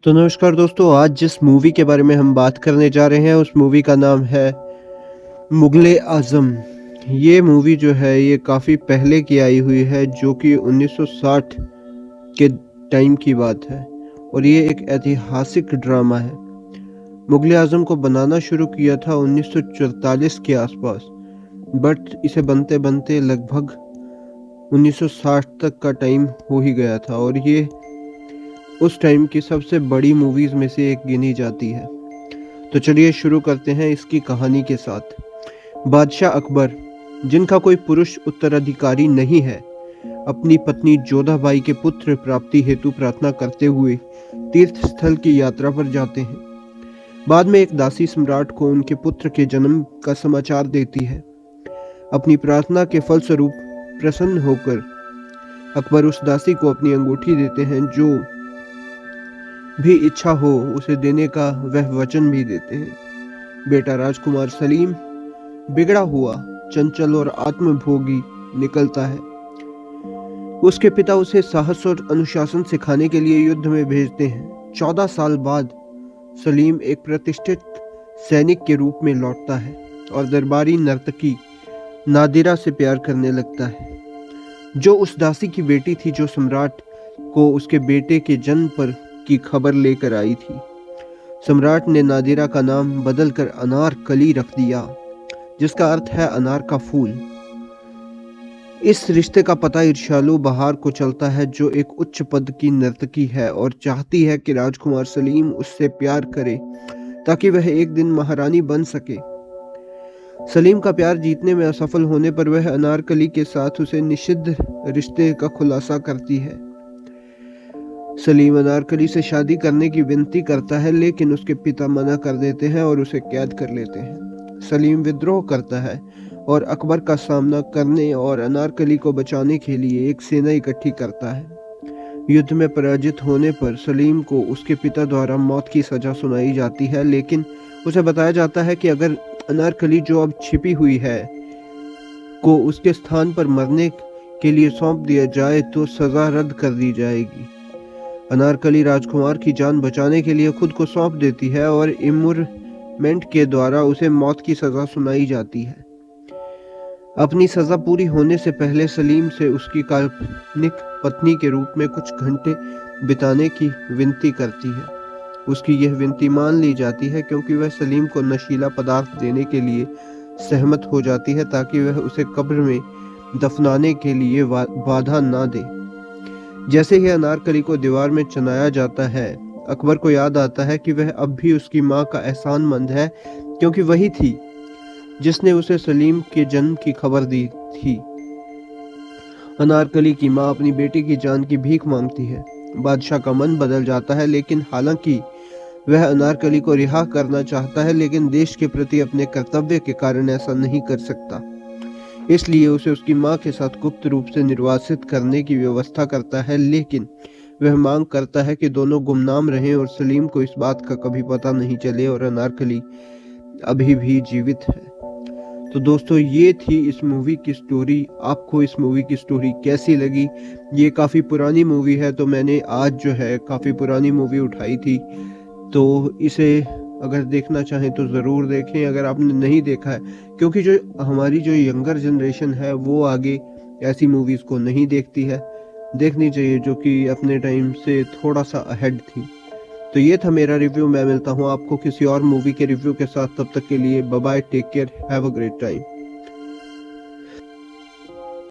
तो नमस्कार दोस्तों, आज जिस मूवी के बारे में हम बात करने जा रहे हैं उस मूवी का नाम है मुग़ल-ए आज़म। ये मूवी जो है ये काफ़ी पहले की आई हुई है, जो कि 1960 के टाइम की बात है और ये एक ऐतिहासिक ड्रामा है। मुग़ल-ए आज़म को बनाना शुरू किया था 1944 के आसपास, बट इसे बनते-बनते लगभग 1960 तक का टाइम हो ही गया था और ये उस टाइम की सबसे बड़ी मूवीज़ में से एक गिनी जाती है। तो चलिए शुरू करते हैं इसकी कहानी के साथ। बादशाह अकबर, जिनका कोई पुरुष उत्तराधिकारी नहीं है, अपनी पत्नी जोधाबाई के पुत्र प्राप्ति हेतु प्रार्थना करते हुए तीर्थ स्थल की यात्रा पर जाते हैं। बाद में एक दासी सम्राट को उनके पुत्र के जन्म का समाचार देती है। अपनी प्रार्थना के फलस्वरूप प्रसन्न होकर अकबर उस दासी को अपनी अंगूठी देते हैं, जो भी इच्छा हो उसे देने का वह वचन भी देते हैं। बेटा राजकुमार सलीम बिगड़ा हुआ, चंचल और आत्मभोगी निकलता है। उसके पिता उसे साहस और अनुशासन सिखाने के लिए युद्ध में भेजते हैं। 14 साल बाद सलीम एक प्रतिष्ठित सैनिक के रूप में लौटता है और दरबारी नर्तकी नादिरा से प्यार करने लगता है, जो उस दासी की बेटी थी जो सम्राट को उसके बेटे के जन्म पर की खबर लेकर आई थी। सम्राट ने नादिरा का नाम बदलकर अनारकली रख दिया, जिसका अर्थ है अनार का फूल। इस रिश्ते का पता ईर्ष्यालु बहार को चलता है, जो एक उच्च पद की नर्तकी है और चाहती है कि राजकुमार सलीम उससे प्यार करे ताकि वह एक दिन महारानी बन सके। सलीम का प्यार जीतने में असफल होने पर वह अनारकली के साथ उसे निषिद्ध रिश्ते का खुलासा करती है। सलीम अनारकली से शादी करने की विनती करता है, लेकिन उसके पिता मना कर देते हैं और उसे कैद कर लेते हैं। सलीम विद्रोह करता है और अकबर का सामना करने और अनारकली को बचाने के लिए एक सेना इकट्ठी करता है। युद्ध में पराजित होने पर सलीम को उसके पिता द्वारा मौत की सजा सुनाई जाती है, लेकिन उसे बताया जाता है कि अगर अनारकली, जो अब छिपी हुई है, को उसके स्थान पर मरने के लिए सौंप दिया जाए तो सजा रद्द कर दी जाएगी। अनारकली राजकुमार की जान बचाने के लिए खुद को सौंप देती है और इम्मुरमेंट के द्वारा उसे मौत की सजा सुनाई जाती है। अपनी सजा पूरी होने से पहले सलीम से उसकी काल्पनिक पत्नी के रूप में कुछ घंटे बिताने की विनती करती है। उसकी यह विनती मान ली जाती है क्योंकि वह सलीम को नशीला पदार्थ देने के लिए सहमत हो जाती है, ताकि वह उसे कब्र में दफनाने के लिए बाधा ना दे। जैसे ही अनारकली को दीवार में चुनाया जाता है, अकबर को याद आता है कि वह अब भी उसकी माँ का एहसानमंद है, क्योंकि वही थी जिसने उसे सलीम के जन्म की खबर दी थी। अनारकली की माँ अपनी बेटी की जान की भीख मांगती है। बादशाह का मन बदल जाता है, लेकिन हालांकि वह अनारकली को रिहा करना चाहता है, लेकिन देश के प्रति अपने कर्तव्य के कारण ऐसा नहीं कर सकता। इसलिए उसे उसकी माँ के साथ गुप्त रूप से निर्वासित करने की व्यवस्था करता है, लेकिन वह मांग करता है कि दोनों गुमनाम रहें और सलीम को इस बात का कभी पता नहीं चले और अनारकली अभी भी जीवित है। तो दोस्तों, ये थी इस मूवी की स्टोरी। आपको इस मूवी की स्टोरी कैसी लगी? ये काफ़ी पुरानी मूवी है, तो मैंने आज जो है काफ़ी पुरानी मूवी उठाई थी, तो इसे अगर देखना चाहें तो ज़रूर देखें अगर आपने नहीं देखा है, क्योंकि जो हमारी जो यंगर जनरेशन है वो आगे ऐसी मूवीज़ को नहीं देखती है। देखनी चाहिए, जो कि अपने टाइम से थोड़ा सा अहेड थी। तो ये था मेरा रिव्यू। मैं मिलता हूँ आपको किसी और मूवी के रिव्यू के साथ। तब तक के लिए bye bye, take care, have a great time.